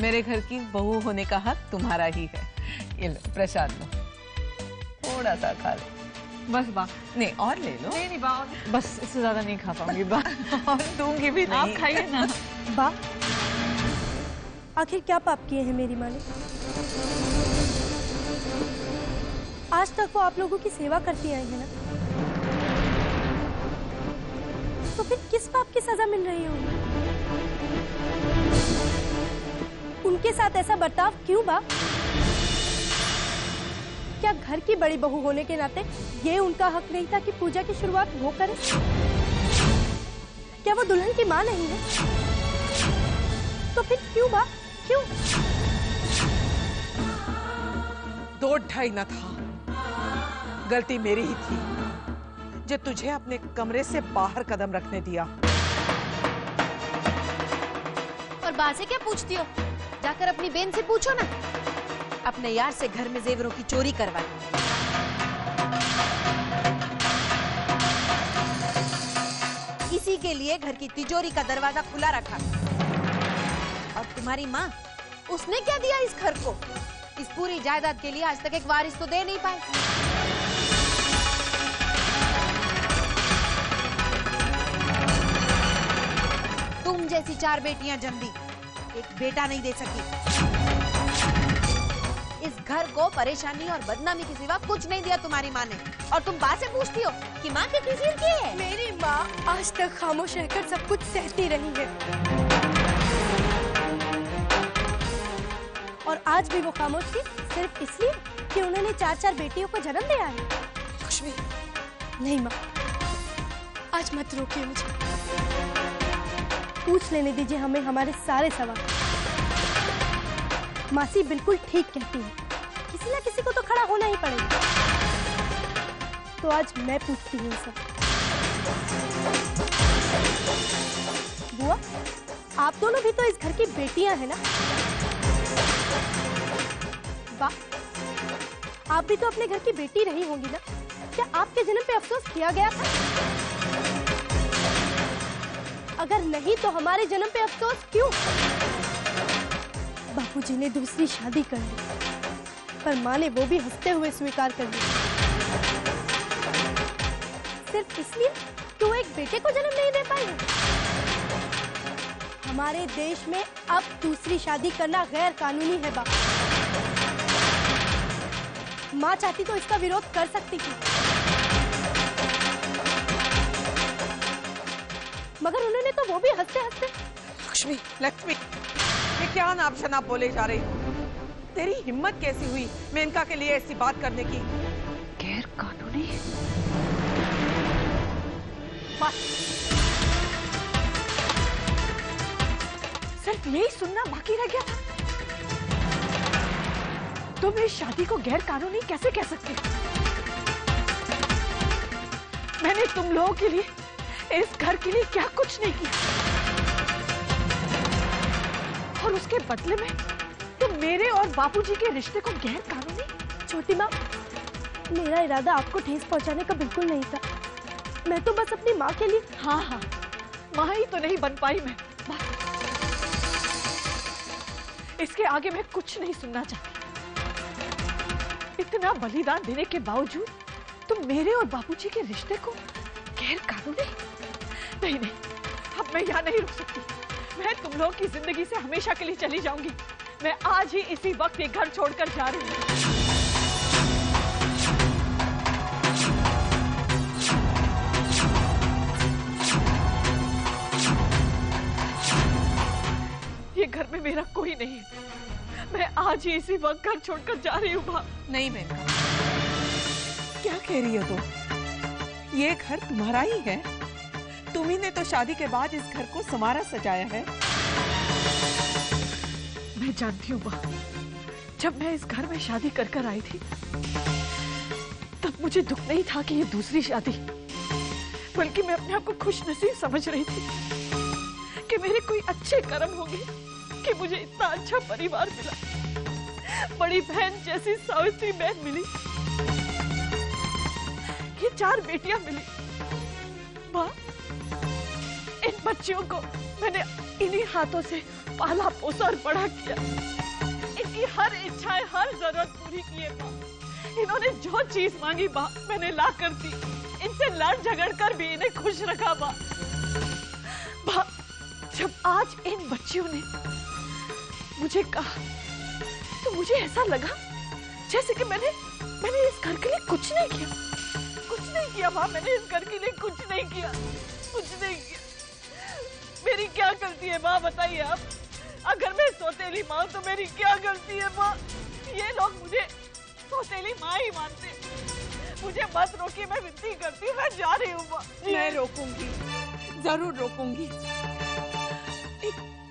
मेरे घर की बहू होने का हक तुम्हारा ही है। ये लो प्रसाद लो, थोड़ा सा खा लो। बस बा। नहीं और ले लो। नहीं बा, बस इससे ज्यादा नहीं खा पाऊंगी बा। और दूंगी भी नहीं। आप खाइए ना। बा, आखिर क्या पाप किए हैं मेरी माँ ने? आज तक वो आप लोगों की सेवा करती आई है ना, तो फिर किस पाप की सजा मिल रही होगी? उनके साथ ऐसा बर्ताव क्यों बा? क्या घर की बड़ी बहू होने के नाते ये उनका हक नहीं था कि पूजा की शुरुआत वो करे? क्या वो दुल्हन की माँ नहीं है? तो फिर क्यों बा, क्यों? 2-2.5 न था, गलती मेरी ही थी जो तुझे अपने कमरे से बाहर कदम रखने दिया। और बा से क्या पूछती हो? जाकर अपनी बहन से पूछो ना। अपने यार से घर में जेवरों की चोरी करवाई। इसी के लिए घर की तिजोरी का दरवाजा खुला रखा। और तुम्हारी माँ, उसने क्या दिया इस घर को? इस पूरी जायदाद के लिए आज तक एक वारिस तो दे नहीं पाए। तुम जैसी 4 बेटियां जन्म दी, एक बेटा नहीं दे सकी। इस घर को परेशानी और बदनामी के सिवा कुछ नहीं दिया तुम्हारी माँ ने। और तुम बात से पूछती हो कि माँ की किसी की है? मेरी माँ आज तक खामोश रहकर सब कुछ सहती रही है, और आज भी वो खामोश थी सिर्फ इसलिए कि उन्होंने 4-4 बेटियों को जन्म दिया है। लक्ष्मी, नहीं माँ, आज मत रोकिए मुझे। पूछ लेने दीजिए हमें हमारे सारे सवाल। मासी बिल्कुल ठीक कहती है, किसी ना किसी को तो खड़ा होना ही पड़ेगा। तो आज मैं पूछती हूँ सब। बुआ, आप दोनों भी तो इस घर की बेटियां हैं ना? वाह, आप भी तो अपने घर की बेटी रही होंगी ना? क्या आपके जन्म पे अफसोस किया गया था? अगर नहीं तो हमारे जन्म पे अफसोस क्यों? बापूजी ने दूसरी शादी कर ली, पर माँ ने वो भी हंसते हुए स्वीकार कर ली। सिर्फ इसलिए कि वो एक बेटे को जन्म नहीं दे पाई। हमारे देश में अब दूसरी शादी करना गैर कानूनी है बा। माँ चाहती तो इसका विरोध कर सकती थी, मगर उन्होंने तो वो भी हंसते हंसते। लक्ष्मी, लक्ष्मी, ये क्या नाप शनाप बोले जा रही हो? तेरी हिम्मत कैसी हुई मेनका के लिए ऐसी बात करने की? गैर कानूनी? सिर्फ यही सुनना बाकी रह गया था। तुम इस शादी को गैर कानूनी कैसे कह सकते हो? मैंने तुम लोगों के लिए, इस घर के लिए क्या कुछ नहीं किया, और उसके बदले में तुम मेरे और बापूजी के रिश्ते को गैर कानूनी? छोटी माँ, मेरा इरादा आपको ठेस पहुंचाने का बिल्कुल नहीं था। मैं तो बस अपनी माँ के लिए। हाँ हाँ, माँ ही तो नहीं बन पाई मैं, बस। इसके आगे मैं कुछ नहीं सुनना चाहती। इतना बलिदान देने के बावजूद तुम मेरे और बापूजी के रिश्ते को गैर कानूनी? नहीं नहीं, अब मैं यहाँ नहीं रुक सकती। मैं तुम लोगों की जिंदगी से हमेशा के लिए चली जाऊंगी। मैं आज ही इसी वक्त ये घर छोड़कर जा रही हूँ। ये घर में मेरा कोई नहीं है। मैं आज ही इसी वक्त घर छोड़कर जा रही हूँ। नहीं मेनका, क्या कह रही हो तुम? ये घर तुम्हारा ही है। तुम्ही ने तो शादी के बाद इस घर को संवारा सजाया है। मैं जानती हूँ बा, जब मैं इस घर में शादी कर कर आई थी, तब मुझे दुख नहीं था कि ये दूसरी शादी, बल्कि मैं अपने आप को खुशनसीब समझ रही थी कि मेरे कोई अच्छे कर्म होंगे कि मुझे इतना अच्छा परिवार मिला, बड़ी बहन जैसी सावित्री बहन मिली, ये 4 बेटियां मिली। माँ, इन बच्चियों को मैंने इन्हीं हाथों से पाला पोसा और बड़ा किया, इनकी हर इच्छाएं, हर जरूरत पूरी की है माँ। इन्होंने जो चीज मांगी माँ, मैंने ला कर दी। इनसे लड़ झगड़ कर भी इन्हें खुश रखा माँ। माँ, जब आज इन बच्चियों ने मुझे कहा तो मुझे ऐसा लगा जैसे कि मैंने इस घर के लिए कुछ नहीं किया। कुछ नहीं किया माँ, मैंने इस घर के लिए कुछ नहीं किया, कुछ नहीं किया। मेरी क्या गलती है माँ, बताइए आप। अगर मैं सौतेली माँ तो मेरी क्या गलती है माँ? ये लोग मुझे सौतेली माँ ही मानते। मुझे मत रोकिए, मैं विनती करती हूँ, मैं जा रही हूँ माँ। मैं रोकूंगी, जरूर रोकूंगी।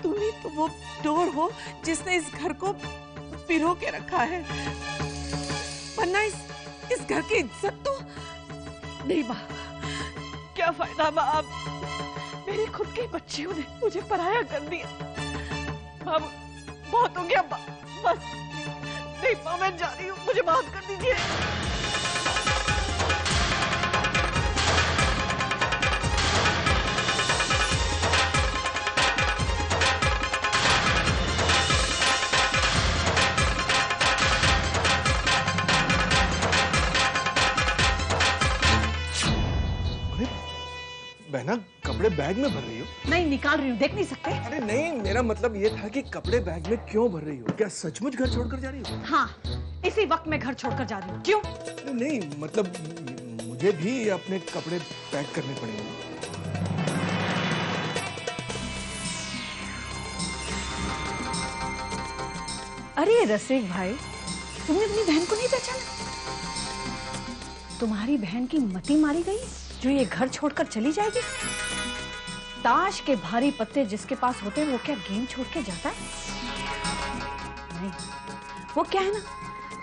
तुम ही तो वो डोर हो जिसने इस घर को पिरो के रखा है, वरना इस घर की इज्जत तो नहीं माँ, क्या फायदा माँ, आप मेरी खुद के बच्चियों ने मुझे पराया कर दिया। माँ, बहुत हो गया माँ, बस। नहीं माँ, मैं जा रही हूँ, मुझे माफ कर दीजिए। बहना, कपड़े बैग में भर रही हो? नहीं, निकाल रही हूँ, देख नहीं सकते? अरे नहीं, मेरा मतलब ये था कि कपड़े बैग में क्यों भर रही हो? क्या सचमुच घर छोड़कर जा रही हो? हाँ, इसी वक्त मैं घर छोड़कर जा रही हूँ। क्यों? नहीं, मतलब मुझे भी अपने कपड़े पैक करने पड़ेंगे। अरे रसिक भाई, तुमने अपनी बहन को नहीं पहचाना? तुम्हारी बहन की मती मारी गई जो ये घर छोड़कर चली जाएगी। ताश के भारी पत्ते जिसके पास होते हैं वो क्या गेम छोड़ के जाता है? नहीं, वो क्या है ना,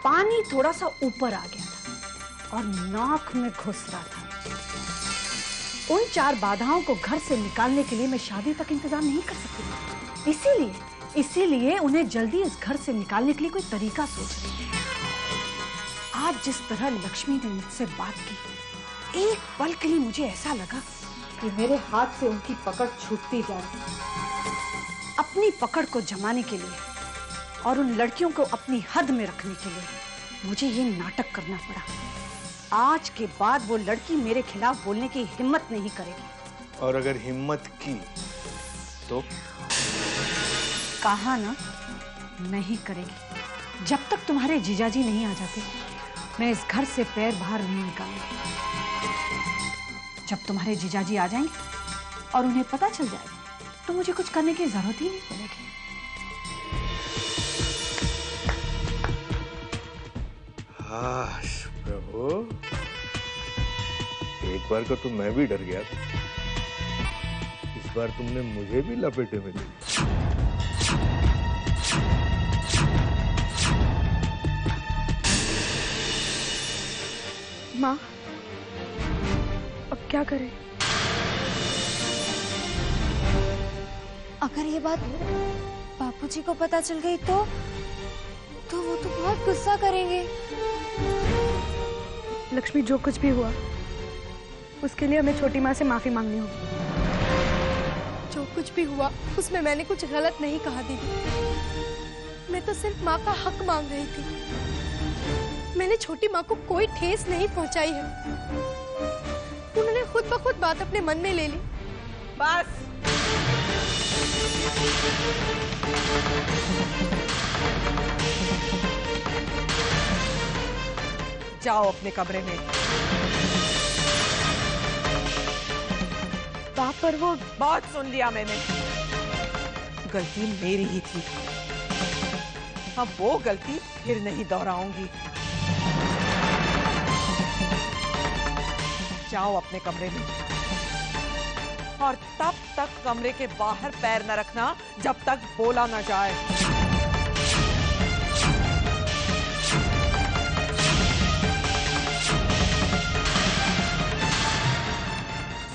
पानी थोड़ा सा ऊपर आ गया था और नाक में घुस रहा था। उन 4 बाधाओं को घर से निकालने के लिए मैं शादी तक इंतजार नहीं कर सकती। इसीलिए उन्हें जल्दी इस घर से निकालने के लिए कोई तरीका सोच रही है। आज जिस तरह लक्ष्मी ने मुझसे बात की, एक पल के लिए मुझे ऐसा लगा कि मेरे हाथ से उनकी पकड़ छूटती जा रही है। अपनी पकड़ को जमाने के लिए और उन लड़कियों को अपनी हद में रखने के लिए मुझे ये नाटक करना पड़ा। आज के बाद वो लड़की मेरे खिलाफ बोलने की हिम्मत नहीं करेगी। और अगर हिम्मत की तो? कहा ना, नहीं करेगी। जब तक तुम्हारे जीजाजी नहीं आ जाते, मैं इस घर से पैर बाहर नहीं निकालूंगी। जब तुम्हारे जीजाजी आ जाएंगे और उन्हें पता चल जाएगा तो मुझे कुछ करने की जरूरत ही नहीं पड़ेगी। हाश प्रभु, एक बार को तो मैं भी डर गया था, इस बार तुमने मुझे भी लपेटे में ले लिया। माँ, अब क्या करें? अगर ये बात बापूजी को पता चल गई तो वो तो बहुत गुस्सा करेंगे। लक्ष्मी, जो कुछ भी हुआ उसके लिए हमें छोटी माँ से माफी मांगनी होगी। जो कुछ भी हुआ उसमें मैंने कुछ गलत नहीं कहा दीदी। मैं तो सिर्फ माँ का हक मांग रही थी। मैंने छोटी माँ को कोई ठेस नहीं पहुंचाई है। उन्होंने खुद ब खुद बात अपने मन में ले ली। बस। जाओ अपने कमरे में। वहाँ पर वो बहुत सुन लिया मैंने, गलती मेरी ही थी। अब वो गलती फिर नहीं दोहराऊंगी। जाओ अपने कमरे में और तब तक कमरे के बाहर पैर न रखना जब तक बोला न जाए।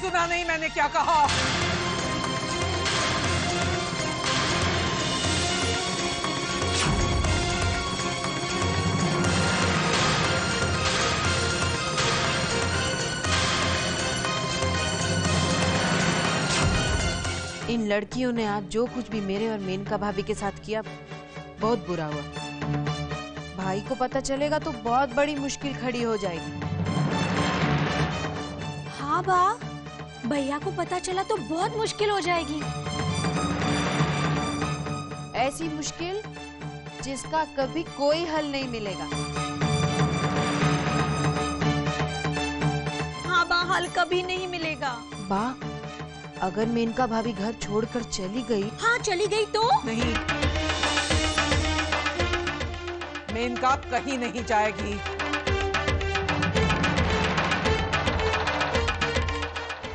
सुना नहीं मैंने क्या कहा? इन लड़कियों ने आज जो कुछ भी मेरे और मेनका भाभी के साथ किया, बहुत बुरा हुआ। भाई को पता चलेगा तो बहुत बड़ी मुश्किल खड़ी हो जाएगी। हाँ बा, भैया को पता चला तो बहुत मुश्किल हो जाएगी। ऐसी मुश्किल जिसका कभी कोई हल नहीं मिलेगा। हाँ बा, हल कभी नहीं मिलेगा। बा, अगर मेनका भाभी घर छोड़कर चली गई? हाँ चली गई तो? नहीं, मेनका कहीं नहीं जाएगी।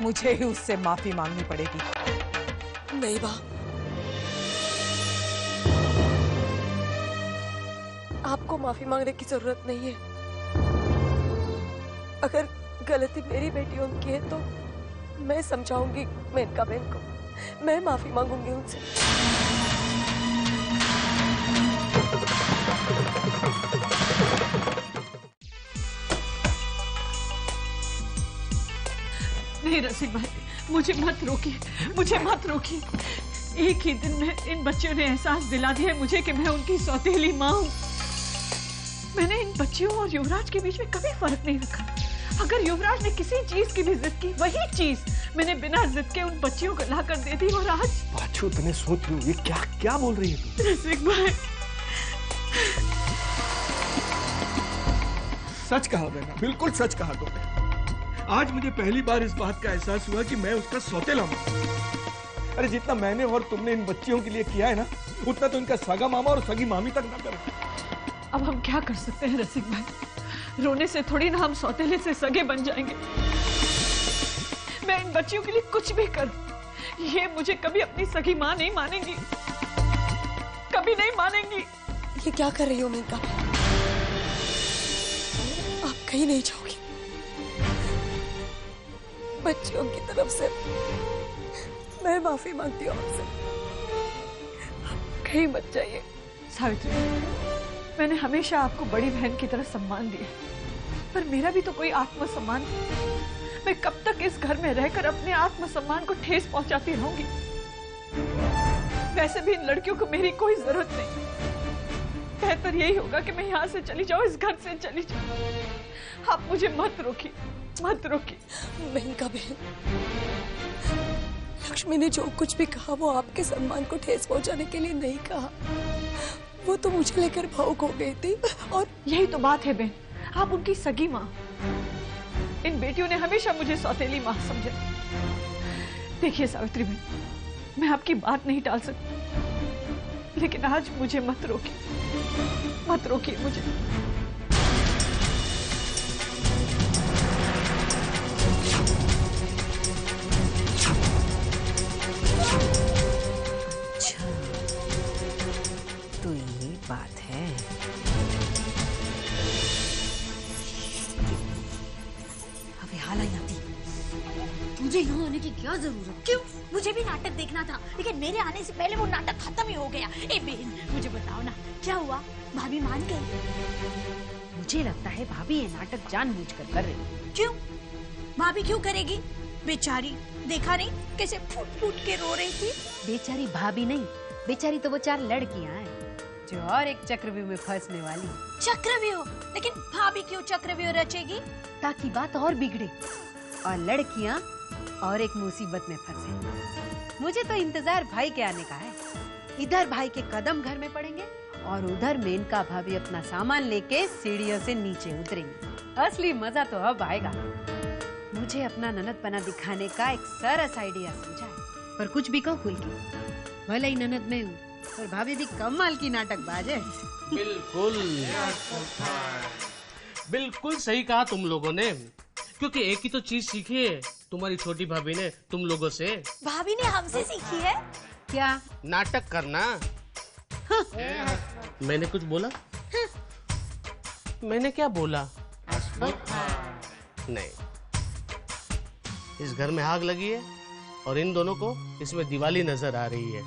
मुझे ही उससे माफी मांगनी पड़ेगी। नहीं बा, आपको माफी मांगने की जरूरत नहीं है। अगर गलती मेरी बेटियों की है तो मैं समझाऊंगी मेनका बहन को, मैं माफी मांगूंगी उनसे। नहीं रसिक भाई, मुझे मत रोकिए, मुझे मत रोकिए। एक ही दिन में इन बच्चों ने एहसास दिला दिया मुझे कि मैं उनकी सौतेली माँ हूँ। मैंने इन बच्चियों और युवराज के बीच में कभी फर्क नहीं रखा। अगर युवराज ने किसी चीज की भी जिद की, वही चीज मैंने बिना जिद के उन बच्चियों को लाकर दे दी। और आज पाछू, तूने सोच लो, ये क्या क्या बोल रही है तू? रसिक भाई, सच कहा बेटा, बिल्कुल सच कहा तुमने। आज मुझे पहली बार इस बात का एहसास हुआ कि मैं उसका सौतेला हूं। अरे जितना मैंने और तुमने इन बच्चियों के लिए किया है ना, उतना तो इनका सगा मामा और सगी मामी तक ना करे। अब हम क्या कर सकते हैं रसिक भाई? रोने से थोड़ी ना हम सौतेले से सगे बन जाएंगे। मैं इन बच्चियों के लिए कुछ भी करूं, ये मुझे कभी अपनी सगी माँ नहीं मानेंगी, कभी नहीं मानेंगी। ये क्या कर रही हो मेनका? आप कहीं नहीं जाओगी। बच्चियों की तरफ से मैं माफी मांगती हूँ आपसे, कहीं मत जाइए। सावित्री, मैंने हमेशा आपको बड़ी बहन की तरह सम्मान दिया, पर मेरा भी तो कोई आत्मसम्मान है। मैं कब तक इस घर में रहकर अपने आत्मसम्मान को ठेस पहुंचाती रहूंगी? वैसे भी इन लड़कियों को मेरी कोई जरूरत नहीं। बेहतर यही होगा कि मैं यहाँ से चली जाऊँ, इस घर से चली जाऊँ। आप मुझे मत रोकिए, मत रोकिए। मेनका बहन, लक्ष्मी ने जो कुछ भी कहा वो आपके सम्मान को ठेस पहुंचाने के लिए नहीं कहा। वो तो मुझे लेकर भावुक हो गई थी। और यही तो बात है बहन, आप उनकी सगी माँ। इन बेटियों ने हमेशा मुझे सौतेली माँ समझा। देखिए सावित्री बहन, मैं आपकी बात नहीं टाल सकती, लेकिन आज मुझे मत रोकिए, मत रोकिए मुझे। अच्छा, तो ये बात है। अभी हाल आई आती। मुझे यहाँ आने की क्या जरूरत? क्यों? मुझे भी नाटक देखना था, लेकिन मेरे आने से पहले वो नाटक खत्म ही हो गया। ए बहन, मुझे बताओ ना, क्या हुआ? भाभी मान गई? मुझे लगता है भाभी ये नाटक जानबूझकर कर रही। क्यों? भाभी क्यों करेगी? बेचारी, देखा नहीं कैसे फूट फूट के रो रही थी? बेचारी भाभी नहीं, बेचारी तो वो 4 लड़कियां हैं जो और एक चक्रव्यूह में फंसने वाली। चक्रव्यूह? लेकिन भाभी क्यों चक्रव्यूह रचेगी? ताकि बात और बिगड़े और लड़कियां और एक मुसीबत में फंसे। मुझे तो इंतजार भाई के आने का है। इधर भाई के कदम घर में पड़ेंगे और उधर मेनका भाभी अपना सामान लेके सीढ़ियों से नीचे उतरेंगी। असली मजा तो अब आएगा। मुझे अपना ननदपना दिखाने का एक सरस आइडिया सूझा है। पर कुछ भी कहो खुल के, भले ही ननद में हूँ और भाभी भी कमाल की नाटकबाज है। बिल्कुल बिल्कुल सही कहा तुम लोगों ने, क्योंकि एक ही तो चीज सीखी है तुम्हारी छोटी भाभी ने तुम लोगों से। भाभी ने हमसे सीखी है? क्या? नाटक करना। मैंने कुछ बोला? मैंने क्या बोला? नहीं, इस घर में आग लगी है और इन दोनों को इसमें दिवाली नजर आ रही है।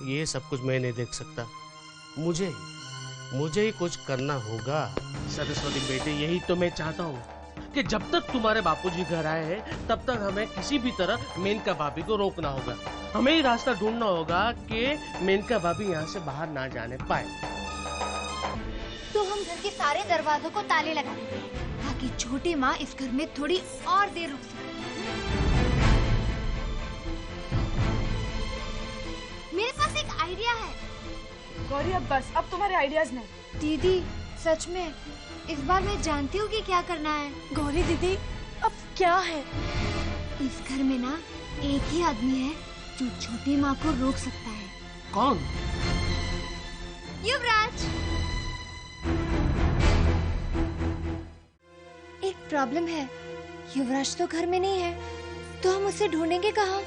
ये सब कुछ मैं नहीं देख सकता। मुझे ही कुछ करना होगा। सरस्वती बेटे, यही तो मैं चाहता हूँ कि जब तक तुम्हारे बापूजी घर आए हैं तब तक हमें किसी भी तरह मेनका भाभी को रोकना होगा। हमें ही रास्ता ढूंढना होगा कि मेनका भाभी यहाँ से बाहर ना जाने पाए। तो हम घर के सारे दरवाजों को ताले लगा देते हैं ताकि छोटी माँ इस घर में थोड़ी और देर रुक सके। मेरे पास एक आइडिया है। गौरी अब बस, अब तुम्हारे आइडियाज नहीं। दीदी सच में इस बार मैं जानती हूँ कि क्या करना है। गौरी दीदी अब क्या है? इस घर में ना एक ही आदमी है जो छोटी माँ को रोक सकता है। कौन? युवराज। एक प्रॉब्लम है, युवराज तो घर में नहीं है, तो हम उसे ढूंढेंगे कहाँ?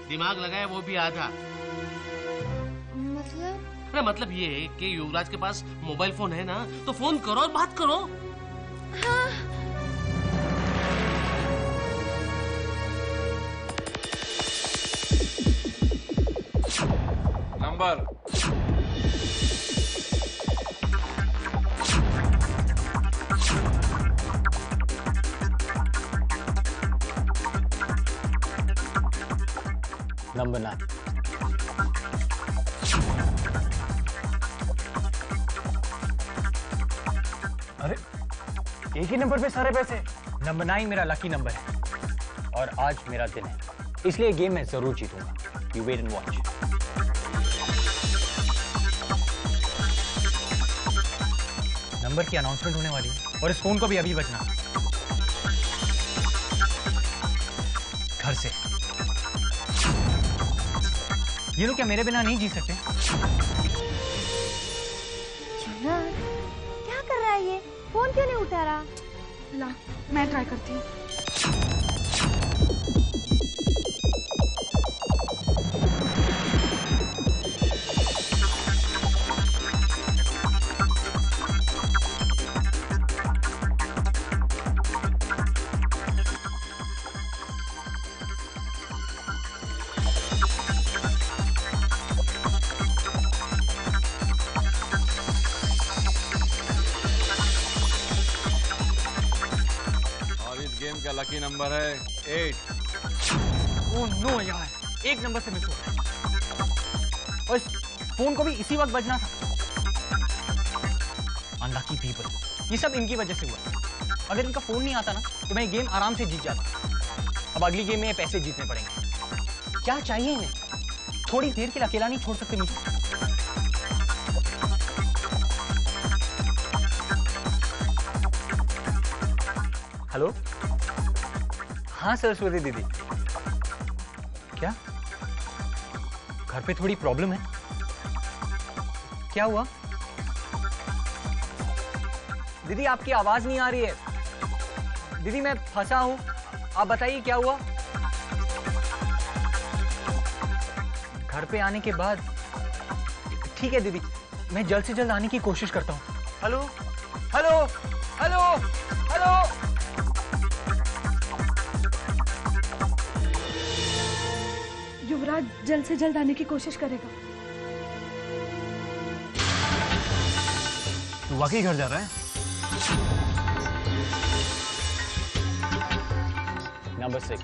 दिमाग लगाए वो भी आधा। मतलब? अरे मतलब ये है कि युवराज के पास मोबाइल फोन है ना, तो फोन करो और बात करो। हाँ। Number number 9। अरे एक ही नंबर पे सारे पैसे। नंबर 9 मेरा लकी नंबर है और आज मेरा दिन है, इसलिए गेम मैं जरूर जीतूंगा। You wait and watch. Number की अनाउंसमेंट होने वाली है और इस फोन को भी अभी बजना। घर से ये लोग क्या मेरे बिना नहीं जी सकते? क्या कर रहा है ये? फोन क्यों नहीं उठा रहा? ला, मैं ट्राई करती हूँ। गेम का लकी नंबर है 8। ओह नो यार, एक नंबर से मिस हो गया और इस फोन को भी इसी वक्त बजना था। अनलकी पीपल, ये सब इनकी वजह से हुआ। अगर इनका फोन नहीं आता ना तो मैं ये गेम आराम से जीत जाता। अब अगली गेम में पैसे जीतने पड़ेंगे। क्या चाहिए इन्हें? थोड़ी देर के लिए अकेला नहीं छोड़ सकते मुझे। हेलो, हाँ सरस्वती दीदी। क्या घर पे थोड़ी प्रॉब्लम है? क्या हुआ? दीदी आपकी आवाज नहीं आ रही है। दीदी मैं फंसा हूं, आप बताइए क्या हुआ? घर पे आने के बाद ठीक है दीदी, मैं जल्द से जल्द आने की कोशिश करता हूं। Hello hello hello hello. Yuvraj जल्द से जल्द आने की कोशिश करेगा। तू वाकई घर जा रहा है? नंबर 6।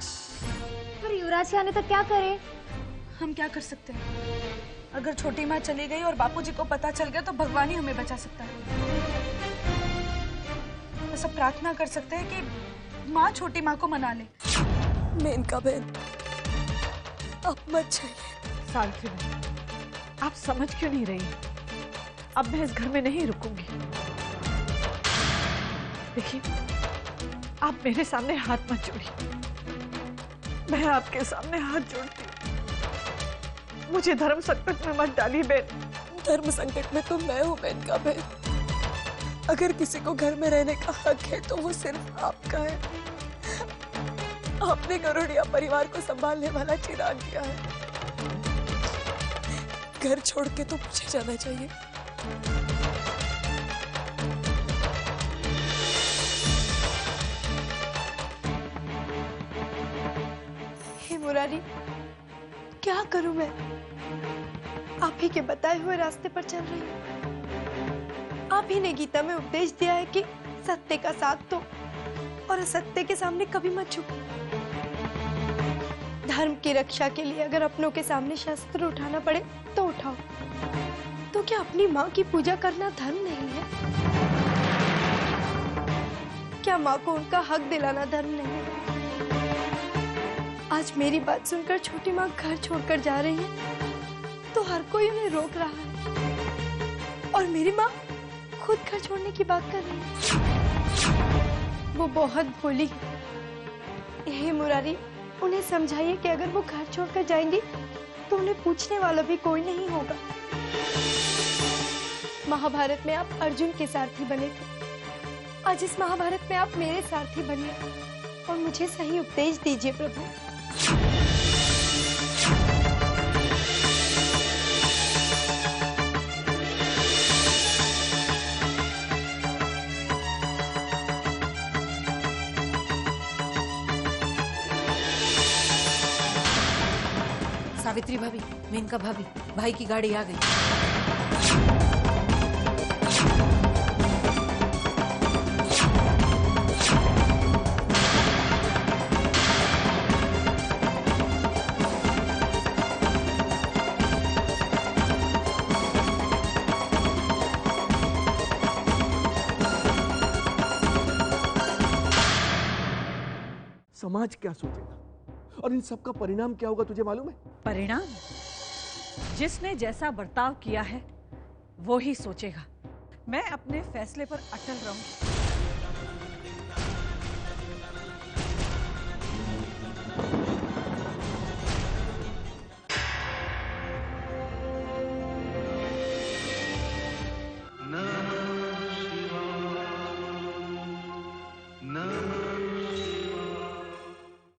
पर युवराज के आने तक क्या करें? हम क्या कर सकते हैं? अगर छोटी माँ चली गई और बापूजी को पता चल गया तो भगवान ही हमें बचा सकता है। बस अब प्रार्थना कर सकते हैं कि माँ छोटी माँ को मना ले। मेनका बहन, अब मत जाइए। सावित्री बहन, आप समझ क्यों नहीं रही? अब मैं इस घर में नहीं रुकूंगी। देखिए, आप मेरे सामने हाथ मत जोड़िए। मैं आपके सामने हाथ जोड़ती हूँ। मुझे धर्म संकट में मत डालिए बहन। धर्म संकट में तो मैं हूँ मेनका बहन। अगर किसी को घर में रहने का हक है तो वो सिर्फ आपका है। आपने गरुड़िया परिवार को संभालने वाला चिराग दिया है। घर छोड़ के तो मुझे जाना चाहिए। हे मुरारी, क्या करूं मैं? आप ही के बताए हुए रास्ते पर चल रही हूँ। आप ही ने गीता में उपदेश दिया है कि सत्य का साथ तो और असत्य के सामने कभी मत झुको। धर्म की रक्षा के लिए अगर अपनों के सामने शस्त्र उठाना पड़े तो उठाओ। तो क्या अपनी माँ की पूजा करना धर्म नहीं है? क्या माँ को उनका हक दिलाना धर्म नहीं है? आज मेरी बात सुनकर छोटी माँ घर छोड़कर जा रही है तो हर कोई उन्हें रोक रहा है, और मेरी माँ खुद घर छोड़ने की बात कर रही है। वो बहुत भोली है। हे मुरारी, उन्हें समझाइए कि अगर वो घर छोड़कर जाएंगी तो उन्हें पूछने वाला भी कोई नहीं होगा। महाभारत में आप अर्जुन के सारथी बने थे, आज इस महाभारत में आप मेरे सारथी बनिए और मुझे सही उपदेश दीजिए प्रभु। सावित्री भाभी, मेनका भाभी, भाई की गाड़ी आ गई। समाज क्या सोचेगा और इन सब का परिणाम क्या होगा, तुझे मालूम है? परिणाम? जिसने जैसा बर्ताव किया है वो ही सोचेगा। मैं अपने फैसले पर अटल रहूंगी।